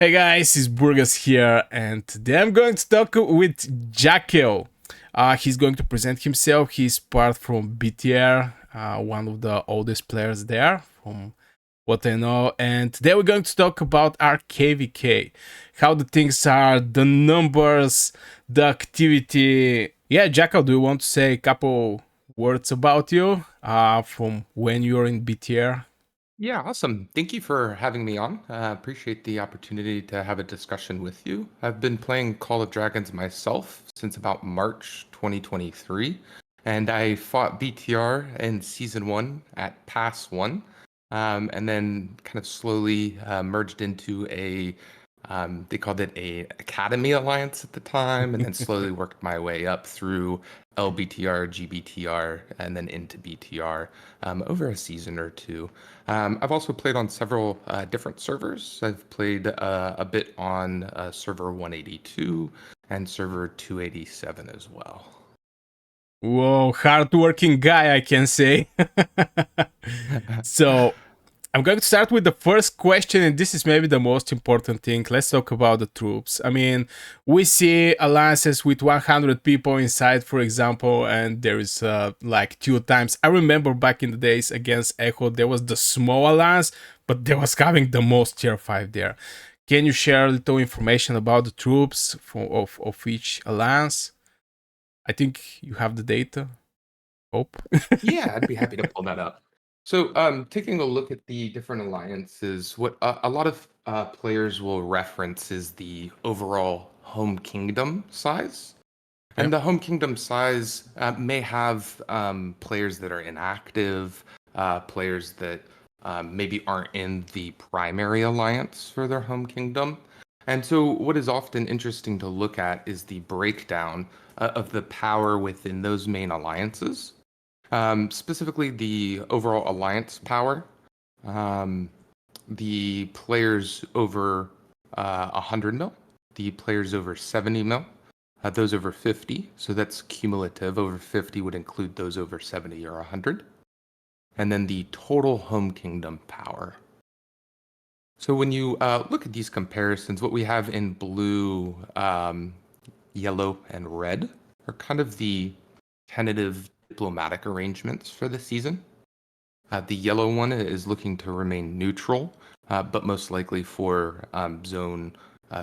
Hey guys, it's Burgers here, and today I'm going to talk with Jackel. He's going to present himself. He's part from BTR, one of the oldest players there, from what I know. And today we're going to talk about our KvK, how the things are, the numbers, the activity. Yeah, Jackel, do you want to say a couple words about you from when you're in BTR? Yeah, awesome. Thank you for having me on. Appreciate the opportunity to have a discussion with you. I've been playing Call of Dragons myself since about March 2023, and I fought BTR in Season 1 at Pass 1, and then kind of slowly merged into they called it a Academy Alliance at the time, and then slowly worked my way up through LBTR, GBTR, and then into BTR over a season or two. I've also played on several different servers. I've played a bit on server 182 and server 287 as well. Whoa, hardworking guy, I can say. So, I'm going to start with the first question, and this is maybe the most important thing. Let's talk about the troops. I mean, we see alliances with 100 people inside, for example, and there is like two times. I remember back in the days against Echo, there was the small alliance, but they was having the most tier 5 there. Can you share a little information about the troops of each alliance? I think you have the data. Hope. Yeah, I'd be happy to pull that up. So, taking a look at the different alliances, what a lot of players will reference is the overall home kingdom size. Yeah. And the home kingdom size may have players that are inactive, players that maybe aren't in the primary alliance for their home kingdom. And so, what is often interesting to look at is the breakdown of the power within those main alliances, specifically the overall alliance power. Um, the players over 100 mil, the players over 70 mil, those over 50. So that's cumulative. Over 50 would include those over 70 or 100. And then the total home kingdom power. So when you look at these comparisons, what we have in blue, yellow, and red are kind of the tentative diplomatic arrangements for the season. The yellow one is looking to remain neutral, but most likely for zone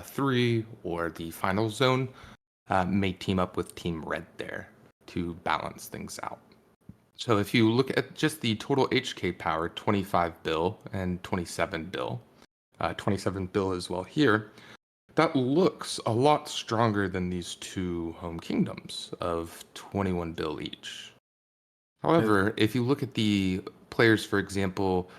3 or the final zone, may team up with Team Red there to balance things out. So if you look at just the total HK power, 25 bill and 27 bill, 27 bill as well here, that looks a lot stronger than these two home kingdoms of 21 bill each. That- However, if you look at the players, for example,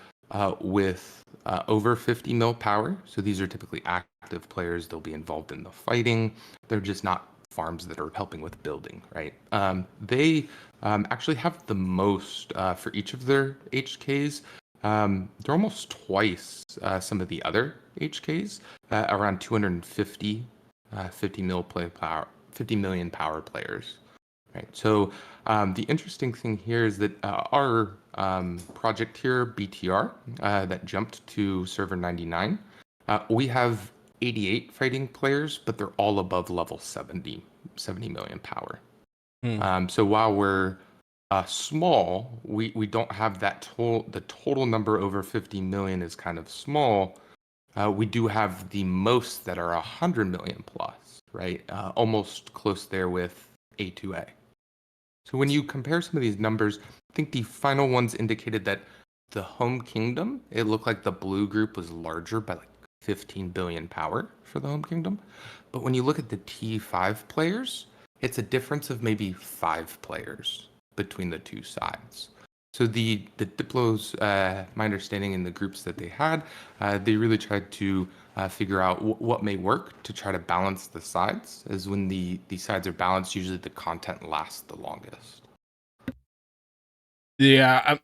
with over 50 mil power, so these are typically active players, they'll be involved in the fighting. They're just not farms that are helping with building, right? They actually have the most for each of their HKs. They're almost twice some of the other HKs, around 250, 50 mil play power, 50 million power players. Right. So the interesting thing here is that our project here, BTR, that jumped to server 99, we have 88 fighting players, but they're all above level 70 million power. Hmm. So while we're small, we don't have that the total number over 50 million is kind of small. We do have the most that are 100 million plus, right? Almost close there with A2A. So when you compare some of these numbers, I think the final ones indicated that the home kingdom, it looked like the blue group was larger by like 15 billion power for the home kingdom. But when you look at the T5 players, it's a difference of maybe 5 players between the two sides. So the Diplos, my understanding in the groups that they had, they really tried to figure out what may work to try to balance the sides. As when the sides are balanced, usually the content lasts the longest. Yeah.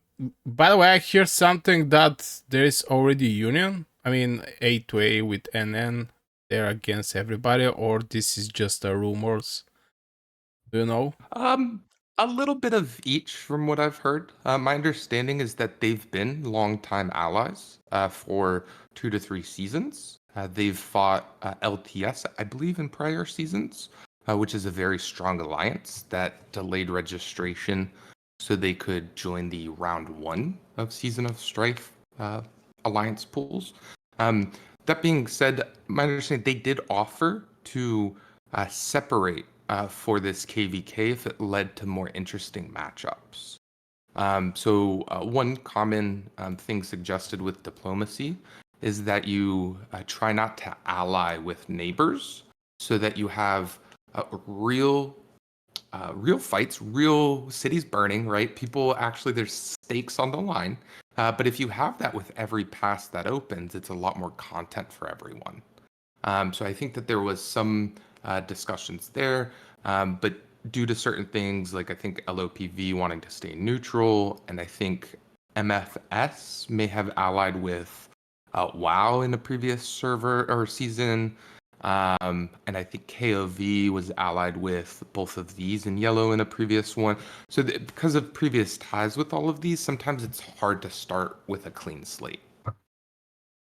By the way, I hear something that there is already union. I mean, A to A with NN. They're against everybody, or this is just rumors. Do you know? Um, a little bit of each from what I've heard. My understanding is that they've been longtime allies for 2 to 3 seasons. They've fought LTS, I believe, in prior seasons, which is a very strong alliance that delayed registration so they could join the round one of Season of Strife alliance pools. Um, that being said, my understanding, they did offer to separate for this KvK if it led to more interesting matchups. One common thing suggested with diplomacy is that you try not to ally with neighbors so that you have real fights, real cities burning, right? People actually, there's stakes on the line. But if you have that with every pass that opens, it's a lot more content for everyone. So I think that there was some discussions there, but due to certain things, like I think LOPV wanting to stay neutral, and I think MFS may have allied with WoW in a previous server or season, and I think KOV was allied with both of these in yellow in a previous one. So because of previous ties with all of these, sometimes it's hard to start with a clean slate.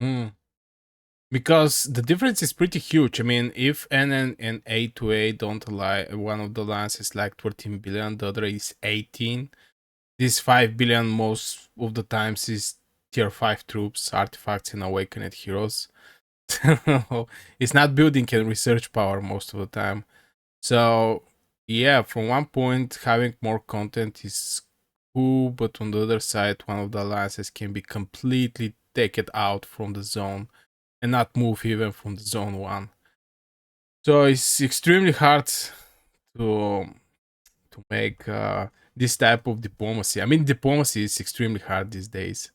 Mm. Because the difference is pretty huge. I mean, if NN and A2A don't lie, one of the lines is like 13 billion, the other is 18. This 5 billion most of the times is tier 5 troops, artifacts, and awakened heroes. It's not building and research power most of the time. So, yeah, from one point, having more content is cool, but on the other side, one of the alliances can be completely taken out from the zone and not move even from the zone one. So it's extremely hard to make this type of diplomacy. I mean, diplomacy is extremely hard these days.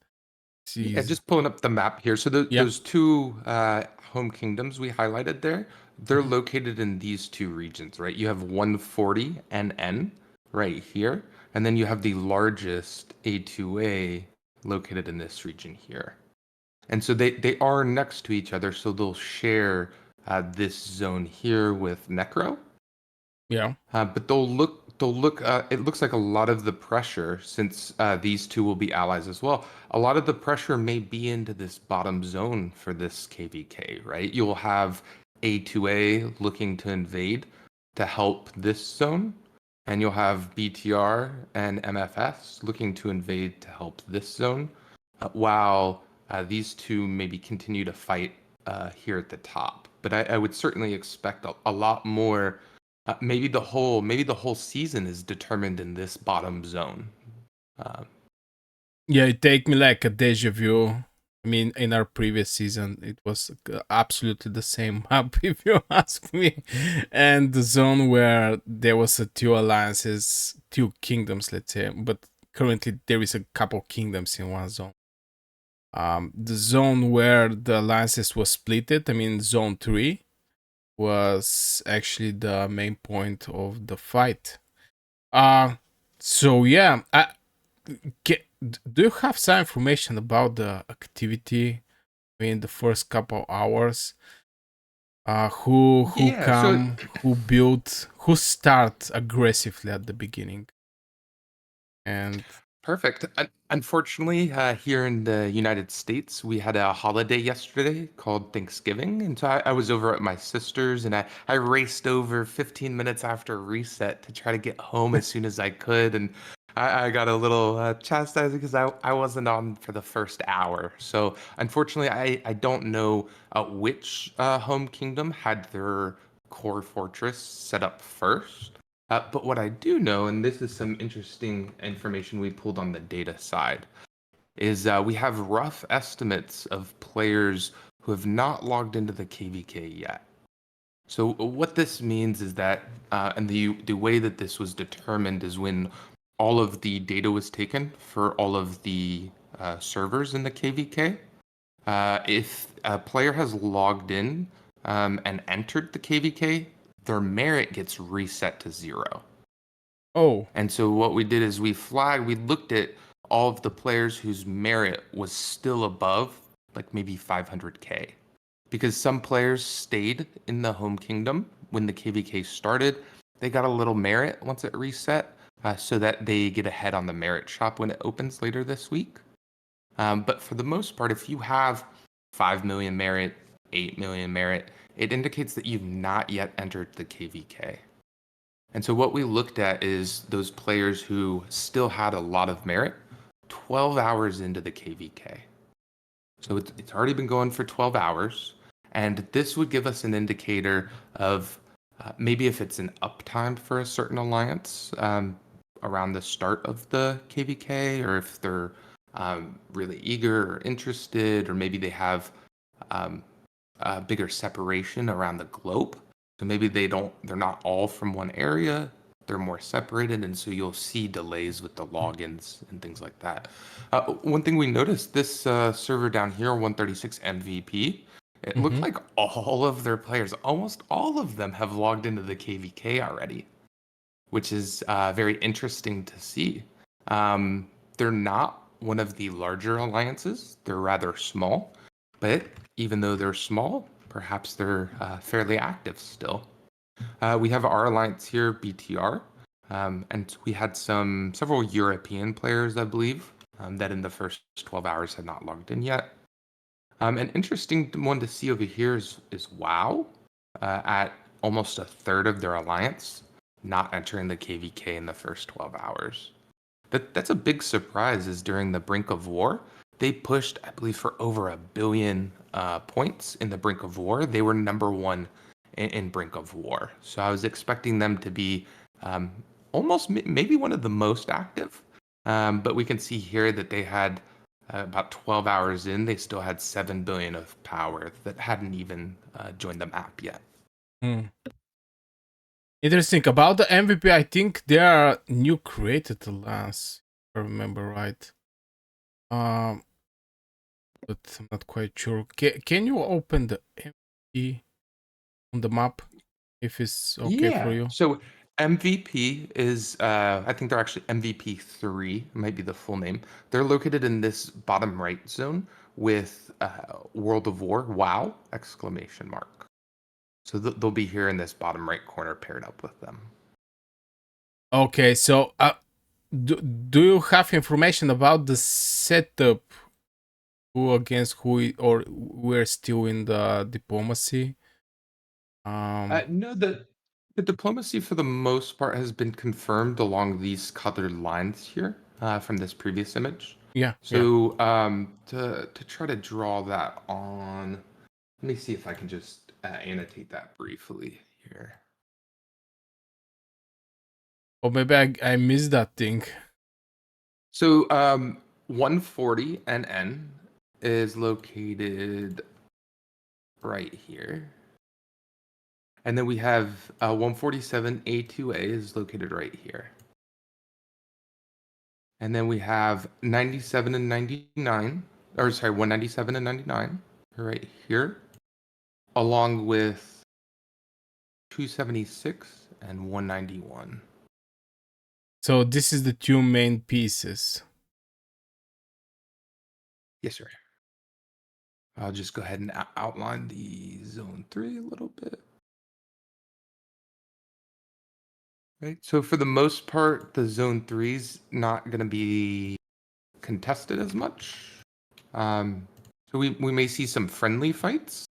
Yeah, She's just pulling up the map here. So yeah. those two home kingdoms we highlighted there, they're Mhm. located in these two regions, right? You have 140 NN right here, and then you have the largest A2A located in this region here. And so they are next to each other, so they'll share this zone here with Necro. Yeah. But they'll look. It looks like a lot of the pressure, since these two will be allies as well. A lot of the pressure may be into this bottom zone for this KvK, right? You'll have A2A looking to invade to help this zone, and you'll have BTR and MFS looking to invade to help this zone, while these two maybe continue to fight here at the top. But I would certainly expect a lot more. Maybe the whole season is determined in this bottom zone. Uh, Yeah, it take me like a deja vu. I mean, in our previous season, it was absolutely the same map, if you ask me. And the zone where there was a two alliances, two kingdoms, let's say, but currently there is a couple kingdoms in one zone. The zone where the alliances was splitted, I mean, zone 3, was actually the main point of the fight. Uh, so yeah, do you have some information about the activity in the first couple hours? Who yeah, so come, who build, who start aggressively at the beginning, and perfect. Unfortunately, here in the United States, we had a holiday yesterday called Thanksgiving. And so I was over at my sister's, and I raced over 15 minutes after reset to try to get home as soon as I could. And I got a little chastised because I wasn't on for the first hour. So unfortunately, I don't know which home kingdom had their core fortress set up first. But what I do know, and this is some interesting information we pulled on the data side, is we have rough estimates of players who have not logged into the KvK yet. So what this means is that, and the way that this was determined is when all of the data was taken for all of the servers in the KvK. If a player has logged in and entered the KvK, their merit gets reset to 0. oh, And so what we did is we looked at all of the players whose merit was still above like maybe 500K. Because some players stayed in the home kingdom when the KvK started. They got a little merit once it reset, so that they get ahead on the merit shop when it opens later this week. But for the most part, if you have 5 million merit, 8 million merit, it indicates that you've not yet entered the KvK. And so what we looked at is those players who still had a lot of merit 12 hours into the KvK. So it's already been going for 12 hours. And this would give us an indicator of maybe if it's an uptime for a certain alliance around the start of the KvK, or if they're really eager or interested, or maybe they have a bigger separation around the globe. So maybe they're not all from one area, they're more separated, and so you'll see delays with the logins and things like that. One thing we noticed, this server down here, 136 MVP, it looked like all of their players, almost all of them have logged into the KvK already, which is very interesting to see. They're not one of the larger alliances, they're rather small, but even though they're small, perhaps they're fairly active still. We have our alliance here, BTR, and we had several European players, I believe, that in the first 12 hours had not logged in yet. An interesting one to see over here is WoW, at almost a third of their alliance not entering the KvK in the first 12 hours. That's a big surprise, is during the brink of war, they pushed, I believe, for over 1 billion points in the brink of war. They were number one in brink of war. So I was expecting them to be almost maybe one of the most active. But we can see here that they had about 12 hours in, they still had 7 billion of power that hadn't even joined the map yet. Interesting. About the MVP, I think they are new created alliance, if I remember right. But I'm not quite sure. Can you open the MVP on the map if it's okay for you? So MVP is, I think they're actually MVP 3, might be the full name. They're located in this bottom right zone with World of War, WoW, exclamation mark. So they'll be here in this bottom right corner paired up with them. Okay, so do you have information about the setup? Who against who, or we're still in the diplomacy? No, the diplomacy for the most part has been confirmed along these colored lines here from this previous image. Yeah. So to try to draw that on, let me see if I can just annotate that briefly here. Or maybe I missed that thing. So 140 NN is located right here. And then we have 147 A2A is located right here. And then we have 97 and 99, or sorry, 197 and 99 right here, along with 276 and 191. So this is the two main pieces. Yes, sir. I'll just go ahead and outline the zone 3 a little bit. Right. So for the most part, the zone 3's not going to be contested as much. So we may see some friendly fights.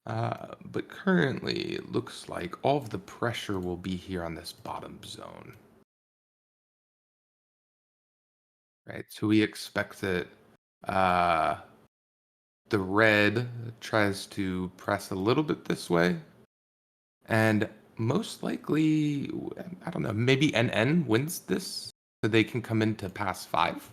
But currently, it looks like all of the pressure will be here on this bottom zone. Right, so we expect that the red tries to press a little bit this way, and most likely, I don't know, maybe NN wins this, so they can come into pass 5.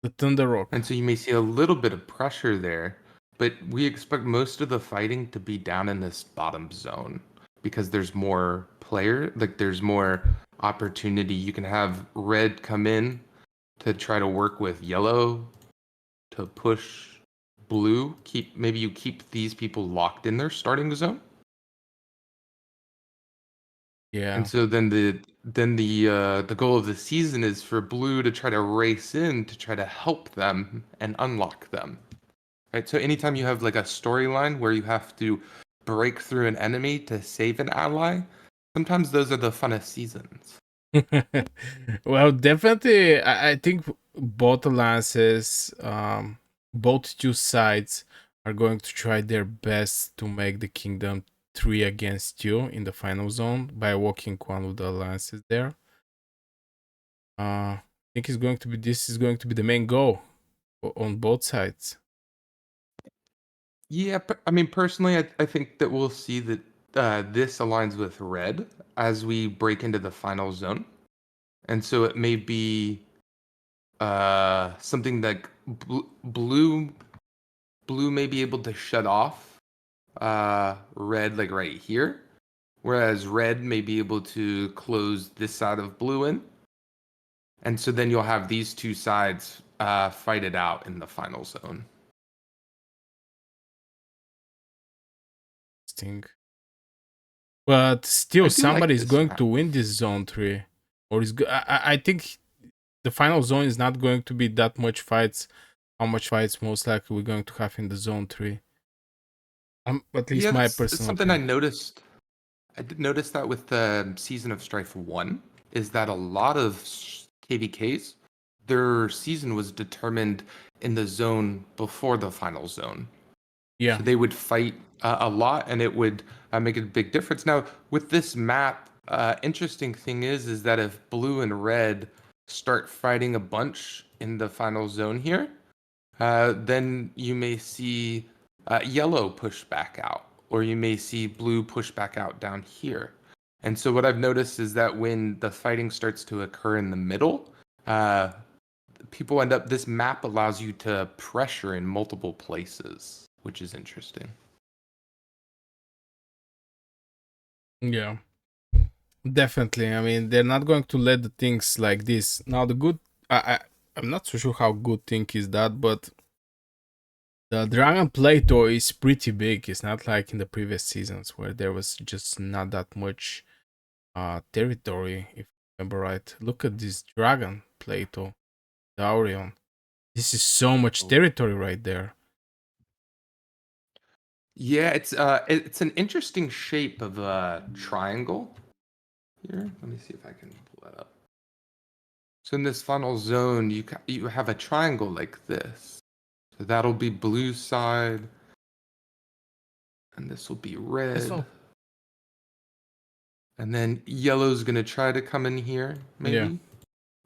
The Thunder Rock. And so you may see a little bit of pressure there, but we expect most of the fighting to be down in this bottom zone because there's more there's more opportunity. You can have red come in to try to work with yellow to push blue. Maybe you keep these people locked in their starting zone. Yeah. And so then the goal of the season is for blue to try to race in to try to help them and unlock them. Right? So anytime you have like a storyline where you have to break through an enemy to save an ally, sometimes those are the funnest seasons. Well, definitely, I think both alliances both two sides are going to try their best to make the kingdom 3 against you in the final zone by walking one of the alliances there. I think this is going to be the main goal on both sides. Yeah, I mean, personally, I think that we'll see that this aligns with red as we break into the final zone. And so it may be something like blue may be able to shut off red like right here, whereas red may be able to close this side of blue in. And so then you'll have these two sides fight it out in the final zone. Interesting. But I still, do like somebody is this going map. to win this zone 3. Or I think the final zone is not going to be that much fights. How much fights most likely we're going to have in the zone 3. At least Yeah, my that's personal something I opinion. noticed. I did notice that with the Season of Strife 1, is that a lot of KvKs, their season was determined in the zone before the final zone. Yeah. So they would fight a lot and it would make a big difference. Now, with this map, interesting thing is that if blue and red start fighting a bunch in the final zone here, then you may see yellow push back out, or you may see blue push back out down here. And so what I've noticed is that when the fighting starts to occur in the middle, uh, people end up, this map allows you to pressure in multiple places, which is interesting. Yeah. Definitely. I mean, they're not going to let the things like this. Now, the good, I'm not so sure how good thing is that, but the Dragon Plato is pretty big. It's not like in the previous seasons where there was just not that much territory, if I remember right. Look at this Dragon Plato, the Aurion. This is so much Oh. territory right there. Yeah, it's an interesting shape of a triangle here. Let me see if I can pull that up. So in this final zone, you have a triangle like this. So that'll be blue side, and this will be red. So, And then yellow's gonna try to come in here, yeah. maybe.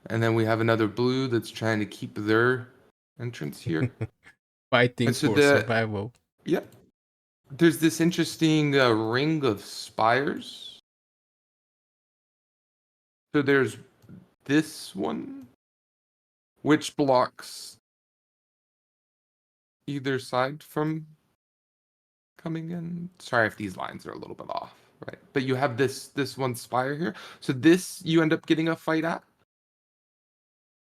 And then we have another blue that's trying to keep their entrance here. Fighting And so for survival. yep, there's this interesting ring of spires. So there's this one, which blocks either side from coming in. Sorry if these lines are a little bit off, right? But you have this one spire here. So this you end up getting a fight at,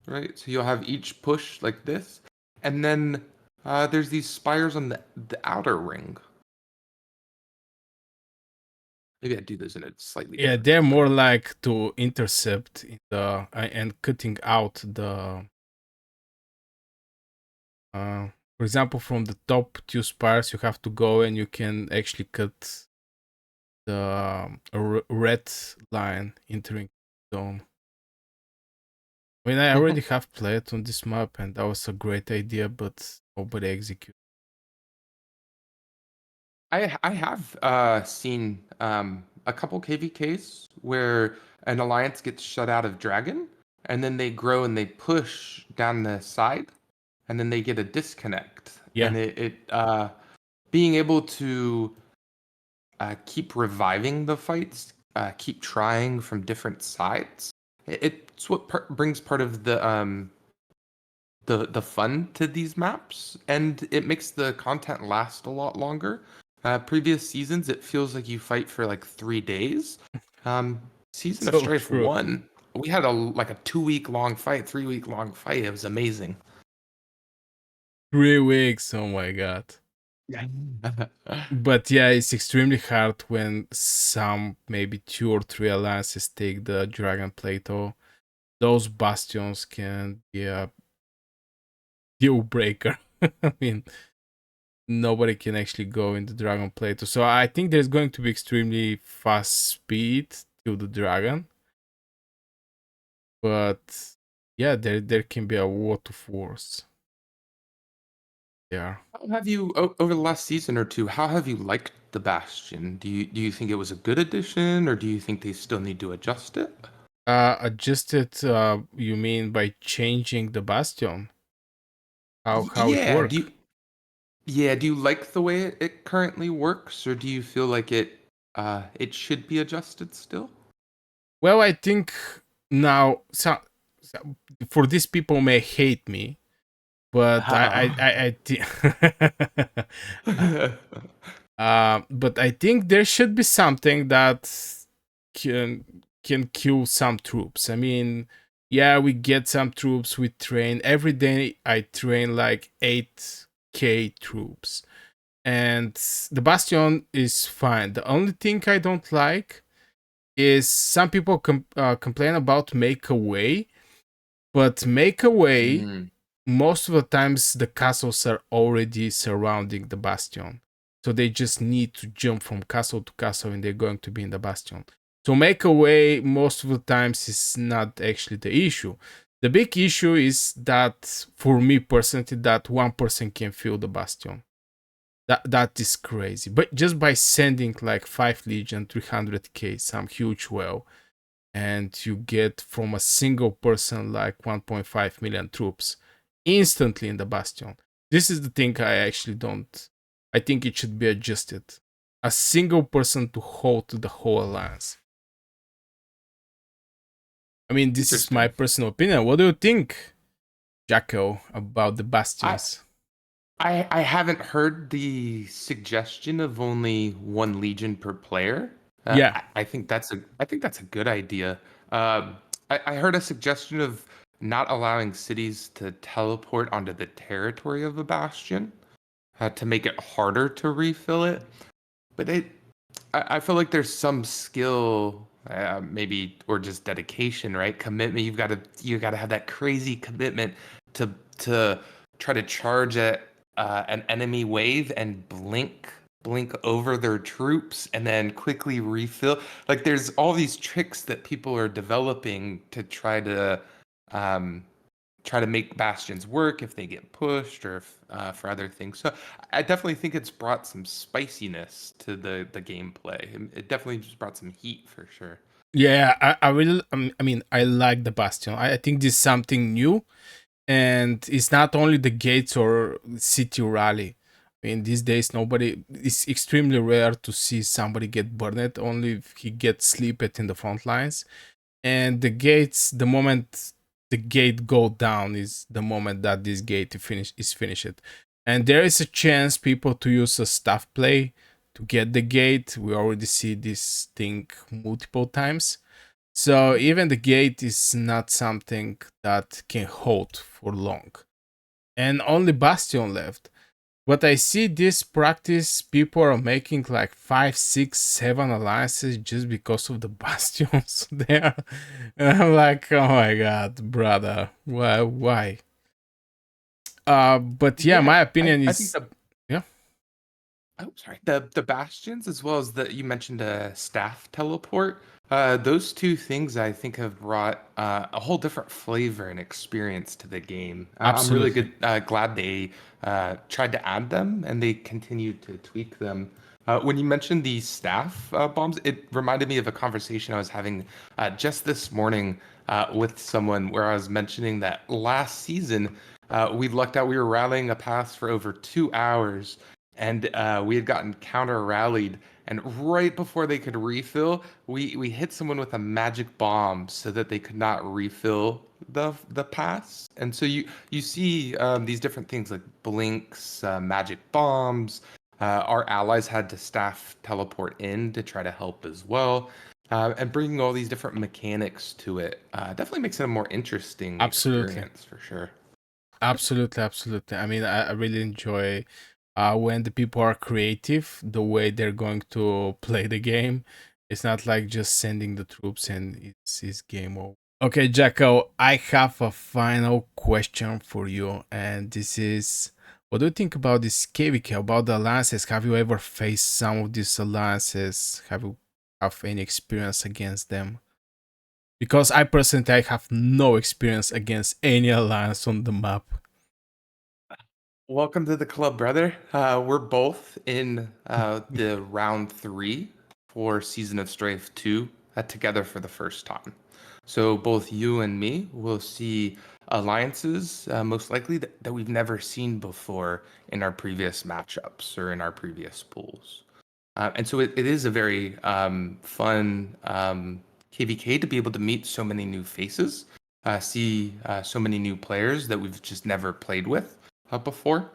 right? So you'll have each push like this, and then there's these spires on the outer ring. Maybe I do this in a slightly Yeah, different they're color. more like to intercept in the and cutting out the for example, from the top two spires, you have to go and you can actually cut the red line entering zone. I mean, I already have played on this map, and that was a great idea, but nobody executed. I have seen a couple KVKs where an alliance gets shut out of Dragon, and then they grow and they push down the side, and then they get a disconnect. Yeah, And it being able to keep reviving the fights, keep trying from different sides. It's what brings part of the fun to these maps, and it makes the content last a lot longer. Previous seasons, it feels like you fight for like 3 days. Um, Season of so Strife true. 1, we had a 2 week long fight, 3 week long fight. It was amazing. 3 weeks, oh my god. Yeah. But yeah, it's extremely hard when some, maybe 2 or 3 alliances take the Dragon Plato. Those bastions can be a deal breaker. I mean, nobody can actually go in the Dragon Plato. So I think there's going to be extremely fast speed to the Dragon. But yeah, there can be a lot of wars. Yeah. How have you over the last season or two? How have you liked the Bastion? Do you think it was a good addition, or do you think they still need to adjust it? Adjusted, you mean by changing the bastion? How it Yeah. work? Do you like the way it currently works, or do you feel like it should be adjusted still? Well, I think now for these people may hate me, but I think but I think there should be something that can can kill some troops. I mean, yeah, we get some troops. We train every day. I train like 8K troops, and the bastion is fine. The only thing I don't like is some people complain about make a way, but make a way Mm, most of the times the castles are already surrounding the bastion, so they just need to jump from castle to castle and they're going to be in the bastion. So make a way most of the times is not actually the issue. The big issue is that for me personally, that one person can fill the bastion. That is crazy, but just by sending like 5 legion 300k some huge well, and you get from a single person like 1.5 million troops instantly in the bastion. This is the thing I actually don't. I think it should be adjusted. A single person to hold the whole alliance. I mean, this is my interesting. personal opinion. What do you think, Jackel, about the I bastions? I haven't heard the suggestion of only one legion per player. Yeah, I think that's a good idea. I heard a suggestion of not allowing cities to teleport onto the territory of a bastion to make it harder to refill it. But I feel like there's some skill, maybe, or just dedication, right? Commitment. You got to have that crazy commitment to to try to charge at an enemy wave and blink over their troops and then quickly refill. Like there's all these tricks that people are developing to um, try to make bastions work if they get pushed or if, for other things. So I definitely think it's brought some spiciness to the gameplay. It definitely just brought some heat for sure. yeah. I really. I mean, I like the bastion. I think this is something new, and it's not only the gates or city rally. I mean, these days nobody. It's extremely rare to see somebody get burned. Only if he gets sleeped in the front lines. And the gates, the moment the gate go down, is the moment that this gate is finished. And there is a chance people to use a staff play to get the gate. We already see this thing multiple times. So even the gate is not something that can hold for long. And only Bastion left. But I see this practice, people are making like 5, 6, 7 alliances just because of the bastions there. And I'm like, oh my god, brother. Why? But yeah, Yeah, my opinion I think is the yeah, oh, sorry. The bastions as well as the you mentioned a staff teleport. Those two things I think have brought a whole different flavor and experience to the game. I'm really absolutely. good glad they tried to add them and they continued to tweak them. When you mentioned the staff bombs, it reminded me of a conversation I was having just this morning with someone where I was mentioning that last season we lucked out. We were rallying a pass for over 2 hours and we had gotten counter rallied. And right before they could refill, we hit someone with a magic bomb so that they could not refill the pass. And so you see these different things like blinks, magic bombs. Our allies had to staff teleport in to try to help as well. And bringing all these different mechanics to it definitely makes it a more interesting Absolutely. experience for sure. Absolutely. I mean, I really enjoy when the people are creative, the way they're going to play the game. It's not like just sending the troops and it's game over. Okay, Jacko, I have a final question for you, and this is, what do you think about this KvK, about the alliances? Have you ever faced some of these alliances? Have you have any experience against them? Because I personally I have no experience against any alliance on the map. Welcome to the club, brother. We're both in the round three for Season of Strife 2 together for the first time. So both you and me will see alliances, most likely that we've never seen before in our previous matchups or in our previous pools. And so it is a very fun KvK to be able to meet so many new faces, see so many new players that we've just never played with before.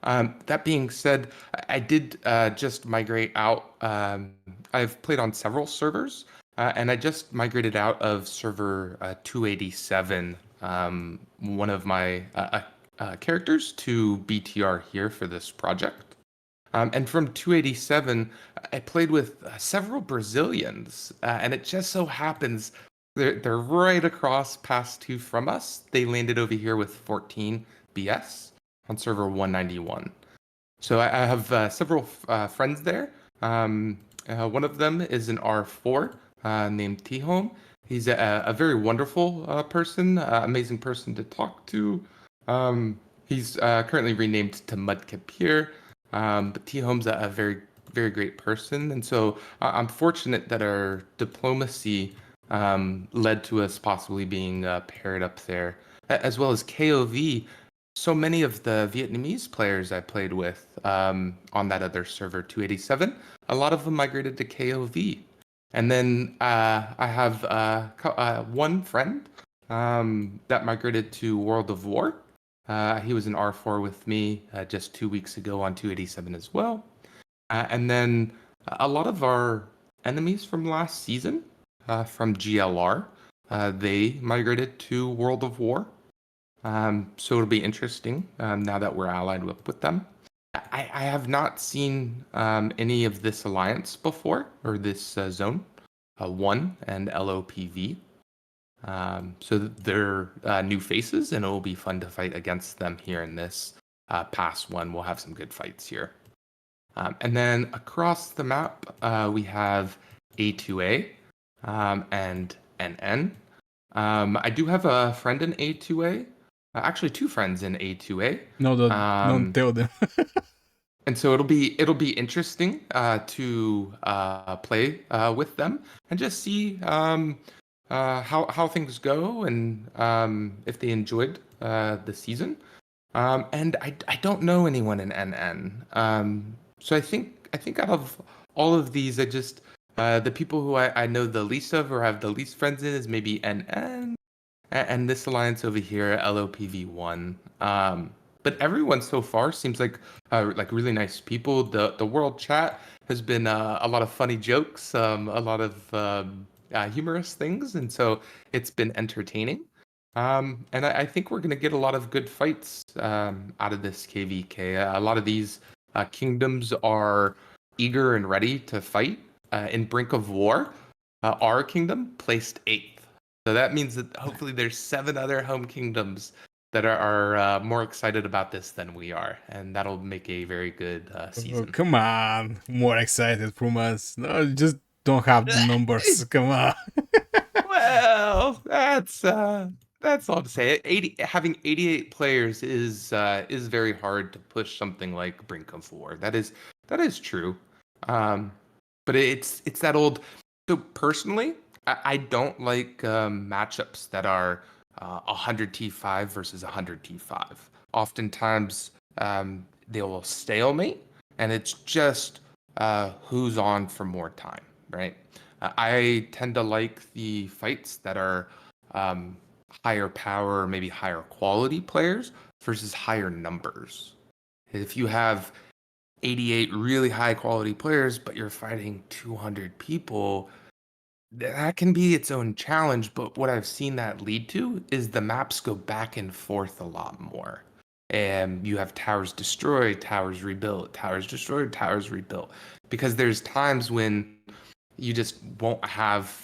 That being said, I did just migrate out. I've played on several servers, and I just migrated out of server 287, one of my characters, to BTR here for this project. And from 287, I played with several Brazilians, and it just so happens they're right across past two from us. They landed over here with 14 BS on server 191. So I have several friends there. One of them is an R4 named T-Home. He's a very wonderful person, amazing person to talk to. He's currently renamed to Mudkip here, but T-Home's a very, very great person. And so I'm fortunate that our diplomacy led to us possibly being paired up there, as well as KOV. So many of the Vietnamese players I played with on that other server, 287, a lot of them migrated to KOV. And then I have one friend that migrated to World of War. He was an R4 with me just 2 weeks ago on 287 as well. And then a lot of our enemies from last season, from GLR, they migrated to World of War. So it'll be interesting now that we're allied with them. I have not seen any of this alliance before, or this zone, 1 and LOPV. So they're new faces, and it will be fun to fight against them here in this pass one. We'll have some good fights here. And then across the map, we have A2A and NN. I do have a friend in A2A, actually two friends in A2A. No, don't Um, tell them. and so it'll be interesting to play with them and just see how things go and if they enjoyed the season. And I don't know anyone in NN. So I think out of all of these, I just the people who I know the least of or have the least friends in is maybe NN and this alliance over here, LOPV1. But everyone so far seems like really nice people. The world chat has been a lot of funny jokes, a lot of humorous things, and so it's been entertaining. And I think we're going to get a lot of good fights out of this KvK. A lot of these kingdoms are eager and ready to fight. In Brink of War, our kingdom placed eighth. So that means that hopefully there's seven other home kingdoms that are more excited about this than we are, and that'll make a very good Oh, season. come on, more excited from us. No, just don't have the numbers. Come on. Well, that's all to say. 80 having 88 players is very hard to push something like Brink of War. That is true. Um, but it's that old. So personally, I don't like matchups that are 100 T5 versus 100 T5. Oftentimes, they will stalemate, and it's just who's on for more time, right? I tend to like the fights that are um, higher power, maybe higher quality players versus higher numbers. If you have 88 really high quality players, but you're fighting 200 people, that can be its own challenge. But what I've seen that lead to is the maps go back and forth a lot more. And you have towers destroyed, towers rebuilt, towers destroyed, towers rebuilt. Because there's times when you just won't have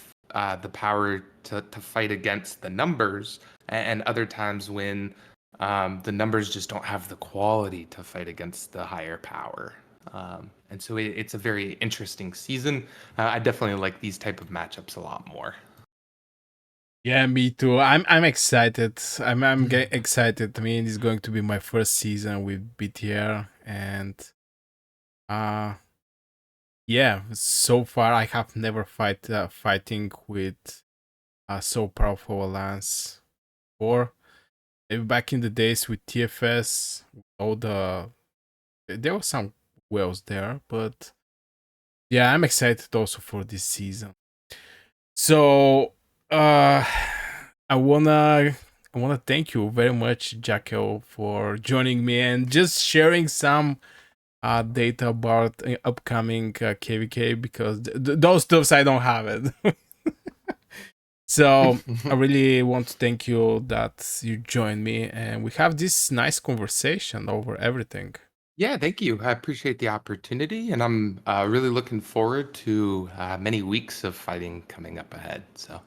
the power to fight against the numbers, and other times when the numbers just don't have the quality to fight against the higher power. And so it's a very interesting season. I definitely like these type of matchups a lot more. Yeah, me too. I'm excited. I'm excited. I mean, it's going to be my first season with BTR, and uh yeah, so far I have never fighting with so powerful alliance. Or maybe back in the days with TFS, all there were some wells there, but yeah, I'm excited also for this season. So uh I wanna I wanna thank you very much, Jackel, for joining me and just sharing some data about upcoming KvK, because those stuffs I don't have it. So I really want to thank you that you joined me and we have this nice conversation over everything. Yeah, thank you. I appreciate the opportunity, and I'm really looking forward to many weeks of fighting coming up ahead. So.